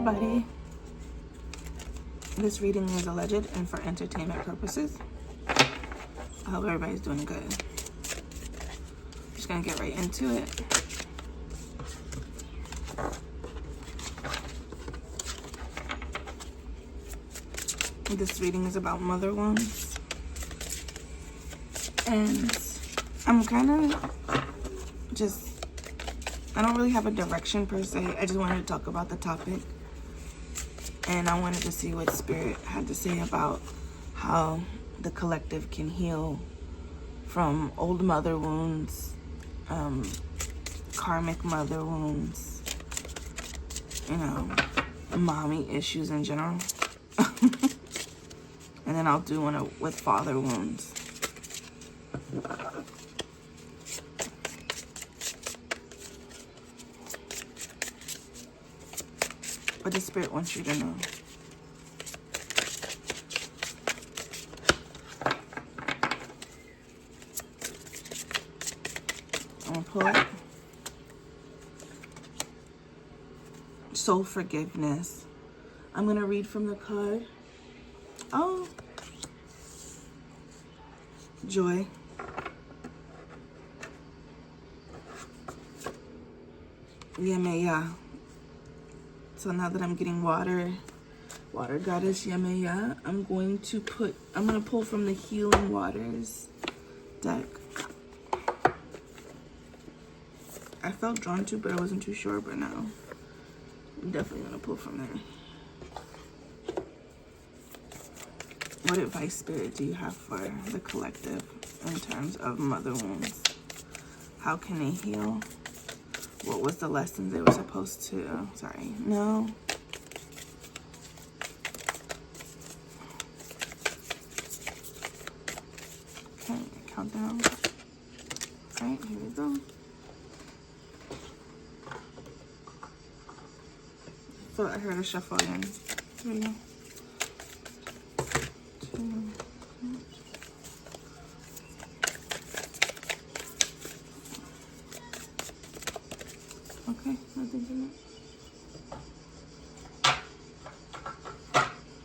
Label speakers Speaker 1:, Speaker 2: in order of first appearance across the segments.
Speaker 1: everybody. This reading is alleged and for entertainment purposes. I hope everybody's doing good. Just gonna get right into it. This reading is about mother wounds. And I'm kind of I don't really have a direction per se. I just wanted to talk about the topic. And I wanted to see what Spirit had to say about how the collective can heal from old mother wounds, karmic mother wounds, mommy issues in general. And then I'll do one with father wounds. What the Spirit wants you to know. I'm gonna pull it. Soul forgiveness. I'm gonna read from the card. Oh. Joy. Yemeya. So now that I'm getting water goddess Yemeya, I'm gonna pull from the Healing Waters deck. I felt drawn to, but I wasn't too sure, but now I'm definitely gonna pull from there. What advice, Spirit, do you have for the collective in terms of mother wounds? How can they heal? What was the lessons they were supposed to? Sorry, no. Okay, countdown. All right, here we go. So I heard a shuffle again. 3, 2. Okay, nothing in it.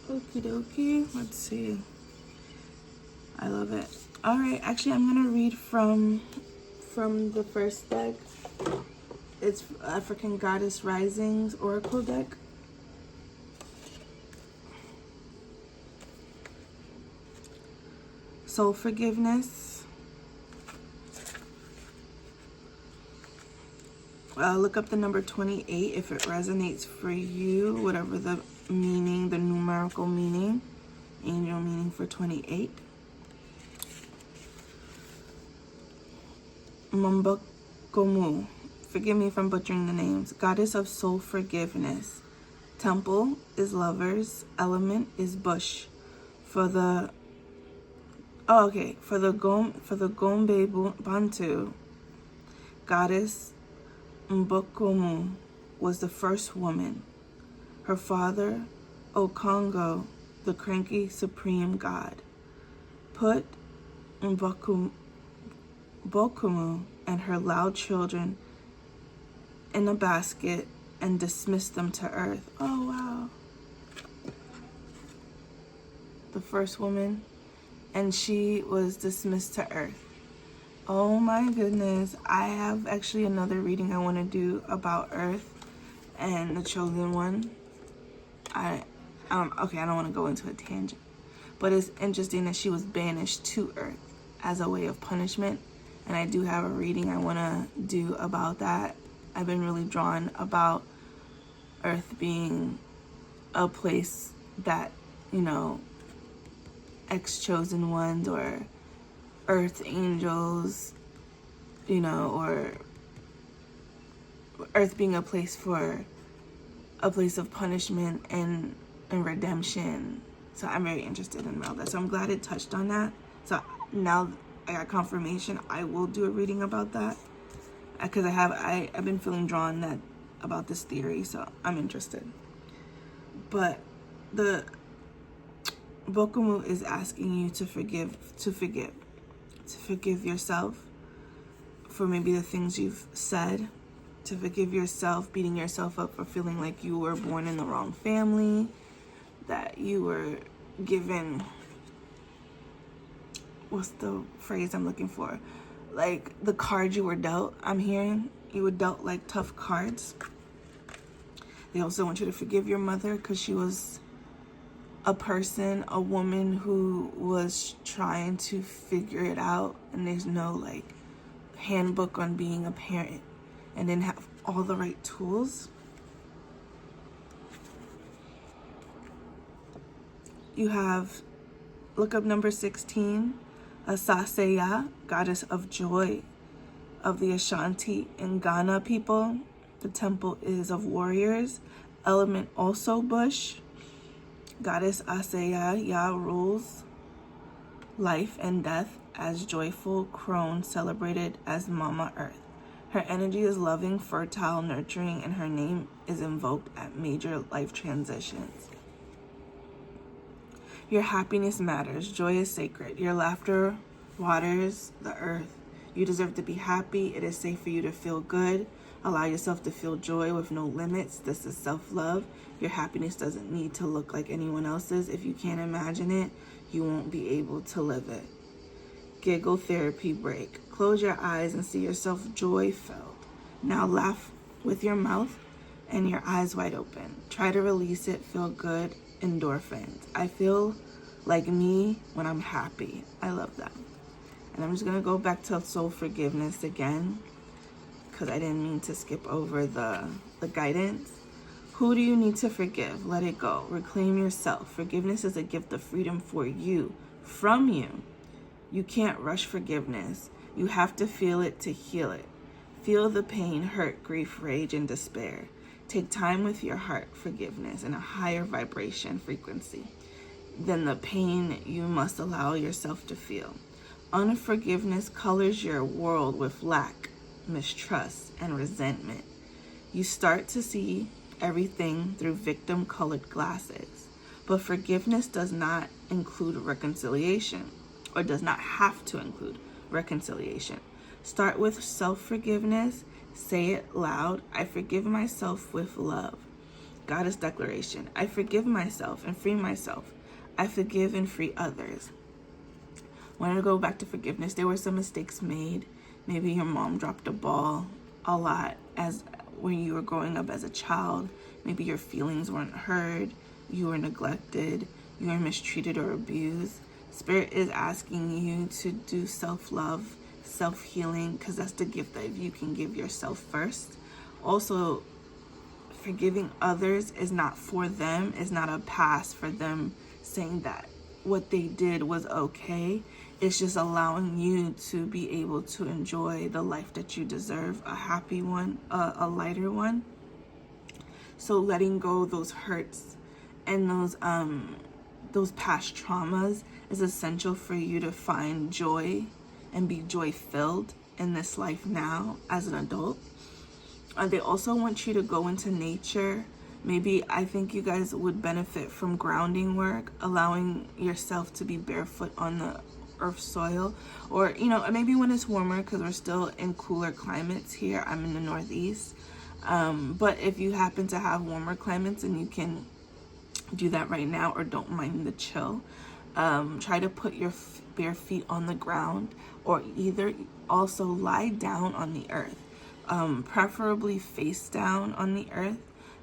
Speaker 1: Okie dokie. Let's see. I love it. All right, actually, I'm gonna read from the first deck. It's African Goddess Risings Oracle deck. Soul forgiveness. Look up the number 28 if it resonates for you, whatever the meaning, the numerical meaning, angel meaning for 28. Mambokomu. Forgive me if I'm butchering the names. Goddess of soul forgiveness. Temple is lovers. Element is bush. For the Gombe Bantu, Goddess Mbokomu was the first woman. Her father, Okongo, the cranky supreme god, put Mbokomu and her loud children in a basket and dismissed them to earth. Oh, wow. The first woman, and she was dismissed to earth. Oh my goodness. I have actually another reading I want to do about Earth and the chosen one. Okay, I don't want to go into a tangent, but it's interesting that she was banished to Earth as a way of punishment. And I do have a reading I want to do about that. I've been really drawn about Earth being a place that, ex-chosen ones or earth angels, or Earth being a place of punishment and redemption. So I'm very interested in all that. So I'm glad it touched on that. So now I got confirmation. I will do a reading about that because I've been feeling drawn about this theory. So I'm interested. But the Bokumu is asking you to forgive yourself for maybe the things you've said to forgive yourself, beating yourself up for feeling like you were born in the wrong family, that you were given, what's the phrase I'm looking for? Like the cards you were dealt, I'm hearing. You were dealt like tough cards. They also want you to forgive your mother because she was a person, a woman who was trying to figure it out, and there's no like handbook on being a parent and didn't have all the right tools. You have, look up number 16, Asaseya, goddess of joy of the Ashanti and Ghana people. The temple is of warriors. Element also bush. Goddess Aseya, Yah rules life and death as joyful crone, celebrated as Mama Earth. Her energy is loving, fertile, nurturing, and her name is invoked at major life transitions. Your happiness matters. Joy is sacred. Your laughter waters the earth. You deserve to be happy. It is safe for you to feel good. Allow yourself to feel joy with no limits. This is self-love. Your happiness doesn't need to look like anyone else's. If you can't imagine it, you won't be able to live it. Giggle therapy break. Close your eyes and see yourself joy-filled. Now laugh with your mouth and your eyes wide open. Try to release it. Feel good. Endorphins. I feel like me when I'm happy. I love that. And I'm just going to go back to soul forgiveness again, because I didn't mean to skip over the guidance. Who do you need to forgive? Let it go. Reclaim yourself. Forgiveness is a gift of freedom for you, from you. You can't rush forgiveness. You have to feel it to heal it. Feel the pain, hurt, grief, rage, and despair. Take time with your heart forgiveness in a higher vibration frequency than the pain you must allow yourself to feel. Unforgiveness colors your world with lack, mistrust, and resentment. You start to see everything through victim-colored glasses. But forgiveness does not include reconciliation, or does not have to include reconciliation. Start with self-forgiveness. Say it loud. I forgive myself with love. Goddess declaration. I forgive myself and free myself. I forgive and free others. When I go back to forgiveness, there were some mistakes made. Maybe your mom dropped a ball a lot as when you were growing up as a child. Maybe your feelings weren't heard. You were neglected. You were mistreated or abused. Spirit is asking you to do self-love, self-healing, because that's the gift that you can give yourself first. Also, forgiving others is not for them. It's not a pass for them saying that what they did was okay. It's just allowing you to be able to enjoy the life that you deserve, a happy one, a lighter one. So letting go of those hurts and those past traumas is essential for you to find joy and be joy-filled in this life now as an adult. They also want you to go into nature. Maybe I think you guys would benefit from grounding work, allowing yourself to be barefoot on the earth soil, or maybe when it's warmer, because we're still in cooler climates here. I'm in the Northeast, but if you happen to have warmer climates and you can do that right now, or don't mind the chill, try to put your bare feet on the ground, or either also lie down on the earth, preferably face down on the earth,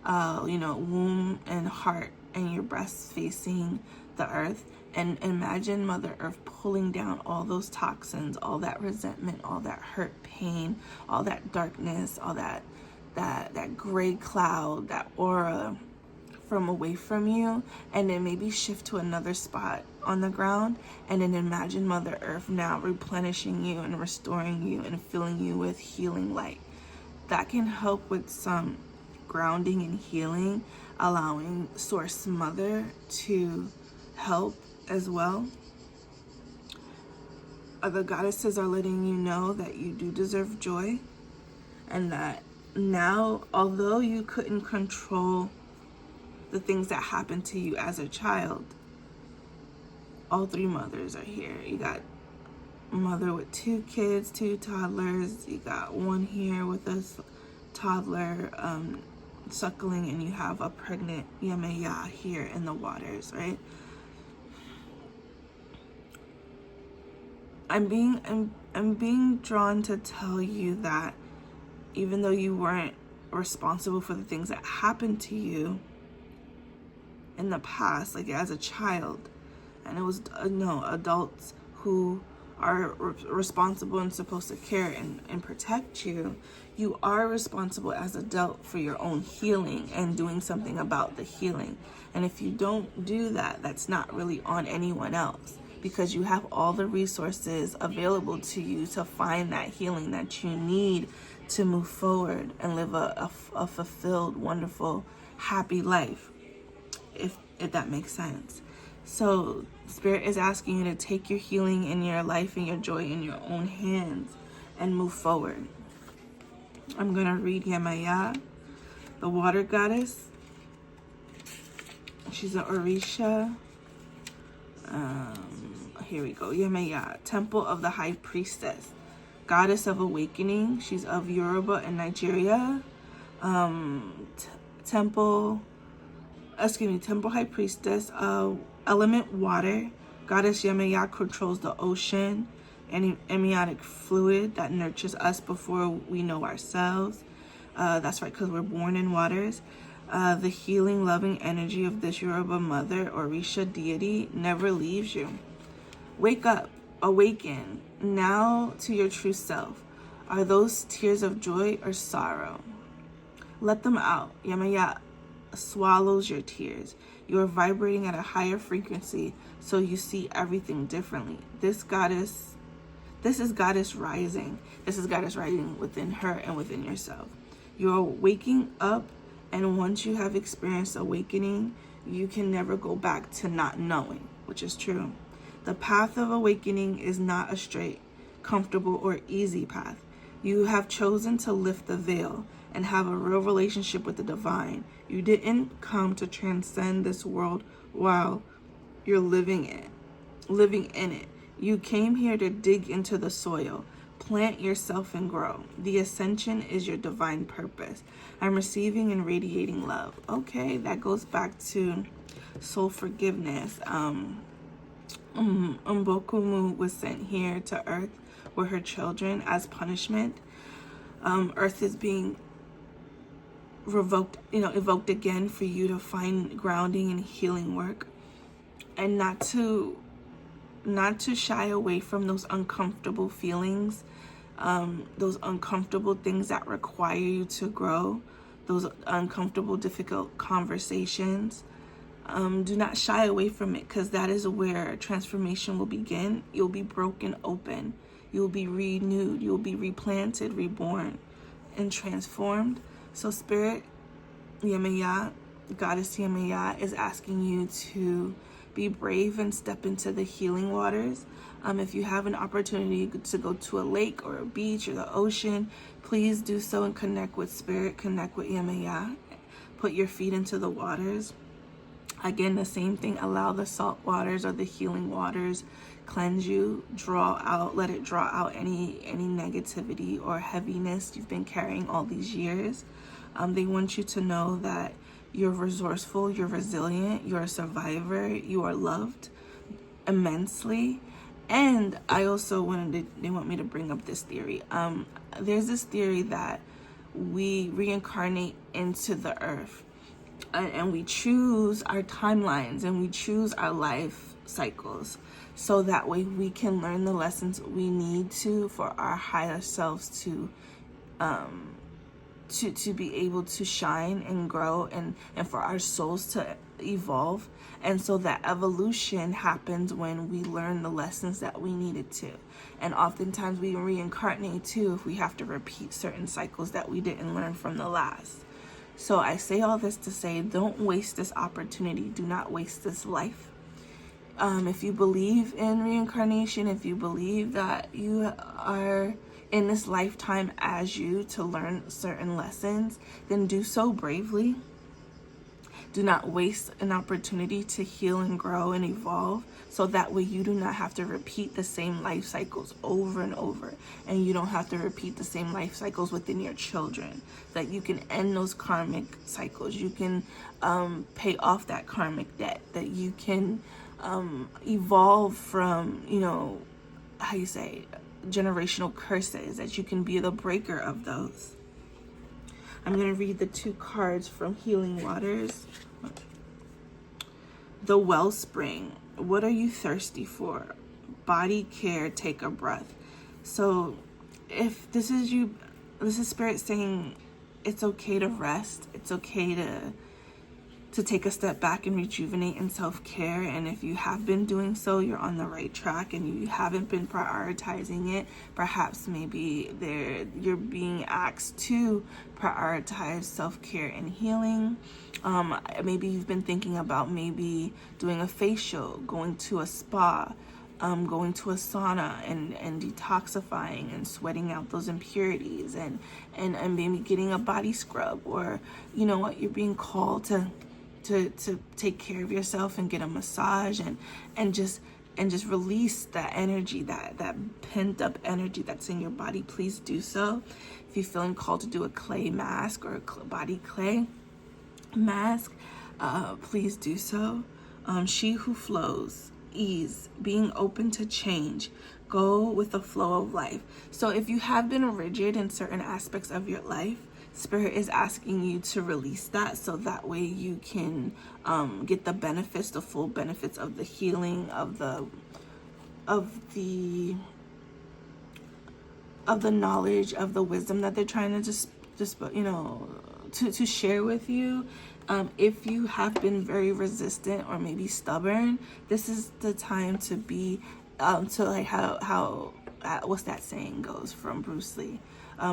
Speaker 1: womb and heart and your breasts facing the earth, and imagine Mother Earth pulling down all those toxins, all that resentment, all that hurt, pain, all that darkness, all that gray cloud, that aura from away from you, and then maybe shift to another spot on the ground, and then imagine Mother Earth now replenishing you and restoring you and filling you with healing light. That can help with some grounding and healing, allowing Source Mother to help as well. The goddesses are letting you know that you do deserve joy, and that now, although you couldn't control the things that happened to you as a child, all three mothers are here. You got mother with 2 kids, 2 toddlers. You got one here with us toddler suckling, and you have a pregnant Yemaya here in the waters, right? I'm being drawn to tell you that even though you weren't responsible for the things that happened to you in the past, like as a child, and it was adults who are responsible and supposed to care and protect you, you are responsible as an adult for your own healing and doing something about the healing. And if you don't do that, that's not really on anyone else, because you have all the resources available to you to find that healing that you need to move forward and live a fulfilled, wonderful, happy life, if that makes sense. So Spirit is asking you to take your healing in your life and your joy in your own hands and move forward. I'm going to read Yemaya, the water goddess. She's an Orisha. Here we go. Yemaya, temple of the high priestess, goddess of awakening. She's of Yoruba and Nigeria. Temple high priestess, element water. Goddess Yemaya controls the ocean and amniotic fluid that nurtures us before we know ourselves. That's right, because we're born in waters. The healing, loving energy of this Yoruba mother, Orisha deity, never leaves you. Wake up, awaken now to your true self. Are those tears of joy or sorrow? Let them out. Yemaya swallows your tears. You are vibrating at a higher frequency, so you see everything differently. This is goddess rising. This is goddess rising within her and within yourself. You're waking up, and once you have experienced awakening, you can never go back to not knowing, which is true. The path of awakening is not a straight, comfortable, or easy path. You have chosen to lift the veil and have a real relationship with the divine. You didn't come to transcend this world while you're living in it. You came here to dig into the soil, plant yourself and grow. The ascension is your divine purpose. I'm receiving and radiating love. Okay, that goes back to soul forgiveness. Mbokumu was sent here to Earth with her children as punishment. Earth is being evoked again for you to find grounding and healing work, and not to shy away from those uncomfortable feelings, those uncomfortable things that require you to grow, those uncomfortable, difficult conversations. Do not shy away from it, because that is where transformation will begin. You'll be broken open. You'll be renewed. You'll be replanted, reborn, and transformed. So Spirit Yemaya, Goddess Yemaya, is asking you to be brave and step into the healing waters. If you have an opportunity to go to a lake or a beach or the ocean, please do so and connect with Spirit, connect with Yemaya. Put your feet into the waters. Again, the same thing. Allow the salt waters or the healing waters cleanse you, let it draw out any negativity or heaviness you've been carrying all these years. They want you to know that you're resourceful, you're resilient, you're a survivor, you are loved immensely. And I also they want me to bring up this theory. There's this theory that we reincarnate into the earth, and we choose our timelines and we choose our life cycles, so that way we can learn the lessons we need to for our higher selves to be able to shine and grow, and for our souls to evolve. And so that evolution happens when we learn the lessons that we needed to. And oftentimes we reincarnate too if we have to repeat certain cycles that we didn't learn from the last. So I say all this to say, don't waste this opportunity. Do not waste this life. If you believe in reincarnation, if you believe that you are in this lifetime as you to learn certain lessons, then do so bravely. Do not waste an opportunity to heal and grow and evolve, so that way you do not have to repeat the same life cycles over and over, and you don't have to repeat the same life cycles within your children. That you can end those karmic cycles. You can pay off that karmic debt. That you can evolve from, how you say, generational curses. That you can be the breaker of those. I'm going to read the 2 cards from Healing Waters. The Wellspring. What are you thirsty for? Body care, take a breath. So if this is you, this is Spirit saying it's okay to rest. It's okay to take a step back and rejuvenate and self-care. And if you have been doing so, you're on the right track, and you haven't been prioritizing it. Perhaps maybe you're being asked to prioritize self-care and healing. Maybe you've been thinking about maybe doing a facial, going to a spa, going to a sauna and detoxifying and sweating out those impurities, and maybe getting a body scrub, or you're being called to take care of yourself and get a massage and just release that energy, that pent up energy that's in your body. Please do so. If you're feeling called to do a clay mask or a body clay mask, please do so. She who flows, ease, being open to change, go with the flow of life. So if you have been rigid in certain aspects of your life, Spirit is asking you to release that, so that way you can get the benefits, the full benefits of the healing, of the knowledge, of the wisdom that they're trying to just to share with you. If you have been very resistant or maybe stubborn, this is the time to be to like how what's that saying goes from Bruce Lee.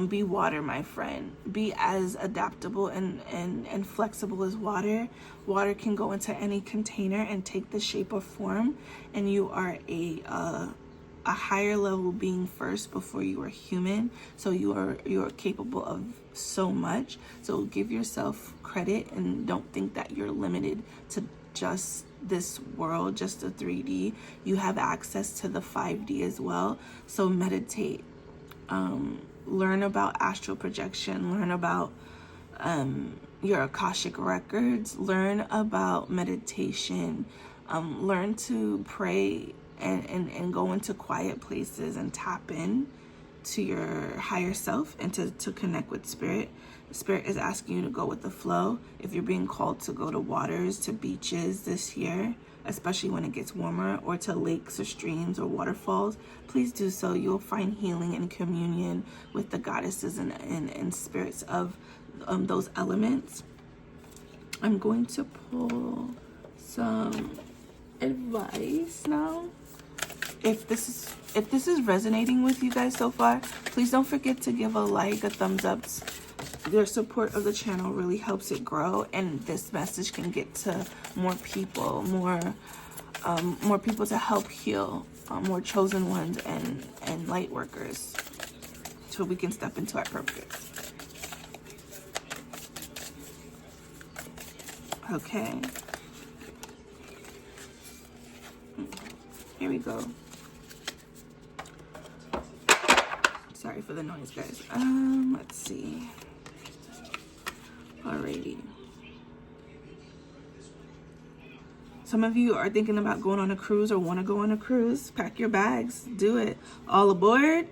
Speaker 1: Be water, my friend. Be as adaptable and flexible as water. Water can go into any container and take the shape or form, and you are a higher level being first before you are human. So you are capable of so much. So give yourself credit and don't think that you're limited to just this world, just the 3D. You have access to the 5D as well. So meditate. Learn about astral projection, learn about your Akashic records, learn about meditation, learn to pray and go into quiet places and tap in to your higher self and to connect with Spirit. Spirit is asking you to go with the flow. If you're being called to go to waters, to beaches this year, especially when it gets warmer, or to lakes or streams or waterfalls, please do so. You'll find healing and communion with the goddesses and spirits of those elements. I'm going to pull some advice now. If this is resonating with you guys so far, please don't forget to give a like, a thumbs up. Your support of the channel really helps it grow, and this message can get to more people, more people to help heal, more chosen ones and light workers, so we can step into our purpose. Okay. Here we go. Sorry for the noise, guys. Let's see. Alrighty. Some of you are thinking about going on a cruise or want to go on a cruise. Pack your bags. Do it. All aboard.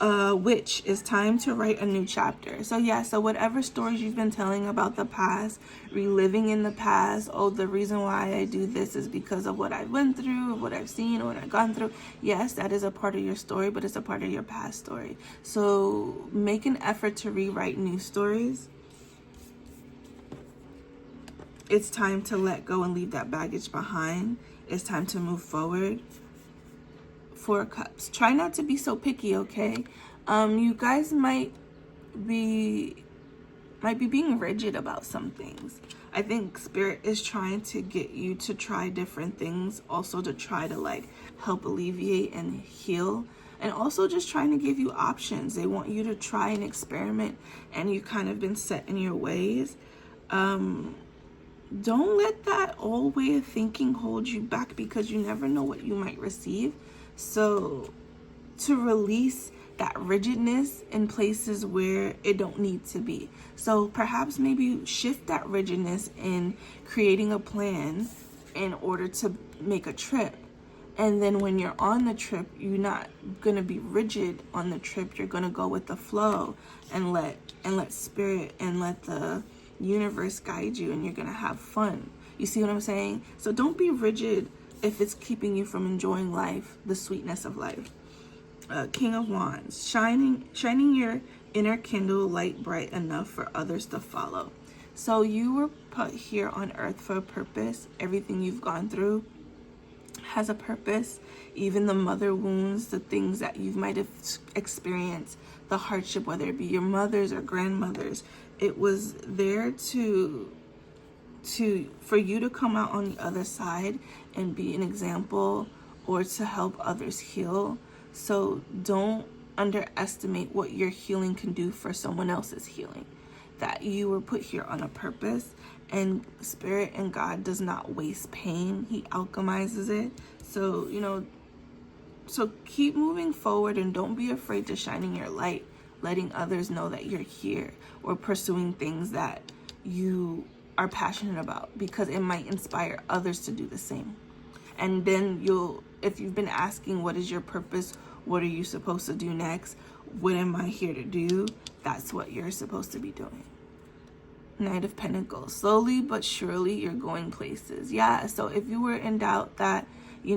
Speaker 1: Which is time to write a new chapter. So yeah, so whatever stories you've been telling about the past, reliving in the past, oh, the reason why I do this is because of what I went through, or what I've seen, or what I've gone through. Yes, that is a part of your story, but it's a part of your past story. So make an effort to rewrite new stories. It's time to let go and leave that baggage behind. It's time to move forward. 4 cups. Try not to be so picky, okay? You guys might be being rigid about some things. I think Spirit is trying to get you to try different things, also to try to like help alleviate and heal, and also just trying to give you options. They want you to try and experiment, and you've kind of been set in your ways. don't let that old way of thinking hold you back, because you never know what you might receive. So to release that rigidness in places where it don't need to be. So perhaps maybe shift that rigidness in creating a plan in order to make a trip. And then when you're on the trip, you're not going to be rigid on the trip. You're going to go with the flow and let spirit and let the universe guide you, and you're going to have fun. You see what I'm saying? So don't be rigid if it's keeping you from enjoying life, the sweetness of life. King of Wands, shining your inner candle light bright enough for others to follow. So you were put here on earth for a purpose. Everything you've gone through has a purpose. Even the mother wounds, the things that you might have experienced, the hardship, whether it be your mothers or grandmothers, it was there for you to come out on the other side and be an example, or to help others heal. So don't underestimate what your healing can do for someone else's healing. That you were put here on a purpose, and Spirit and God does not waste pain. He alchemizes it. So, so keep moving forward, and don't be afraid to shining your light, letting others know that you're here, or pursuing things that you are passionate about, because it might inspire others to do the same. And then if you've been asking, what is your purpose? What are you supposed to do next? What am I here to do? That's what you're supposed to be doing. Knight of Pentacles. Slowly but surely you're going places. Yeah, so if you were in doubt that, if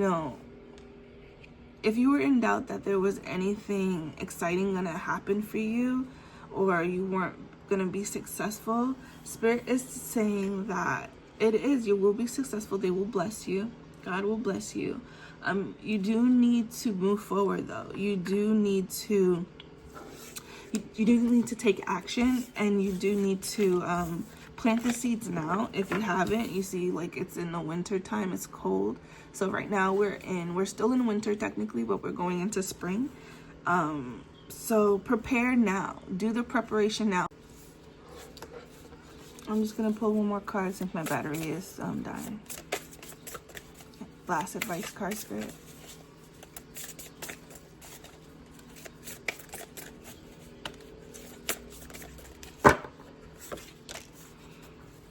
Speaker 1: you were in doubt that there was anything exciting gonna happen for you, or you weren't gonna be successful, Spirit is saying that it is. You will be successful. They will bless you. God will bless you. You do need to move forward, though. You do need to take action, and you do need to plant the seeds now. If you haven't, you see, like, it's in the winter time, it's cold. So right now we're still in winter technically, but we're going into spring. So prepare now. Do the preparation now. I'm just gonna pull one more card since my battery is dying. Last advice card, Spirit.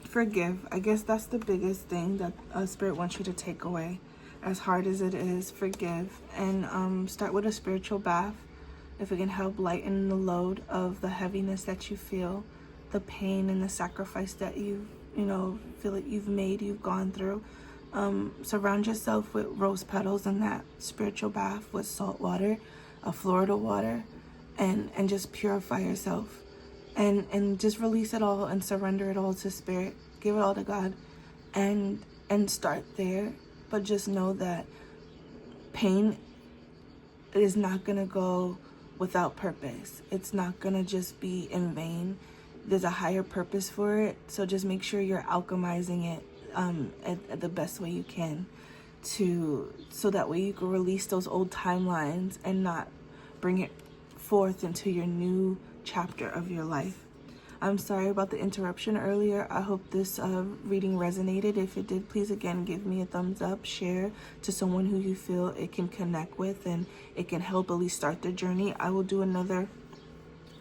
Speaker 1: Forgive. I guess that's the biggest thing that Spirit wants you to take away. As hard as it is, forgive. And start with a spiritual bath, if it can help lighten the load of the heaviness that you feel, the pain and the sacrifice that you feel that you've gone through. Surround yourself with rose petals in that spiritual bath with salt water, Florida water, and just purify yourself, and just release it all and surrender it all to Spirit. Give it all to God, and start there. But just know that pain is not gonna go without purpose. It's not gonna just be in vain. There's a higher purpose for it. So just make sure you're alchemizing it at the best way you can, so that way you can release those old timelines and not bring it forth into your new chapter of your life. I'm sorry about the interruption earlier. I hope this reading resonated. If it did, please again give me a thumbs up, share to someone who you feel it can connect with and it can help at least start their journey. I will do another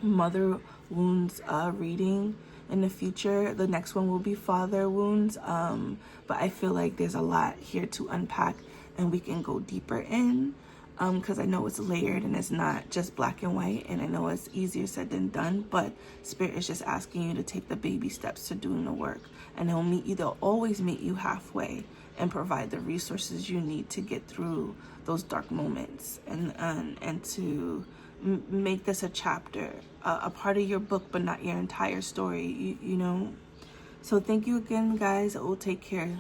Speaker 1: mother wounds reading in the future. The next one will be father wounds, but I feel like there's a lot here to unpack, and we can go deeper in, because I know it's layered and it's not just black and white, and I know it's easier said than done, but Spirit is just asking you to take the baby steps to doing the work, and they'll always meet you halfway and provide the resources you need to get through those dark moments, and to make this a chapter, a part of your book, but not your entire story, you know. So thank you again, guys. It will take care.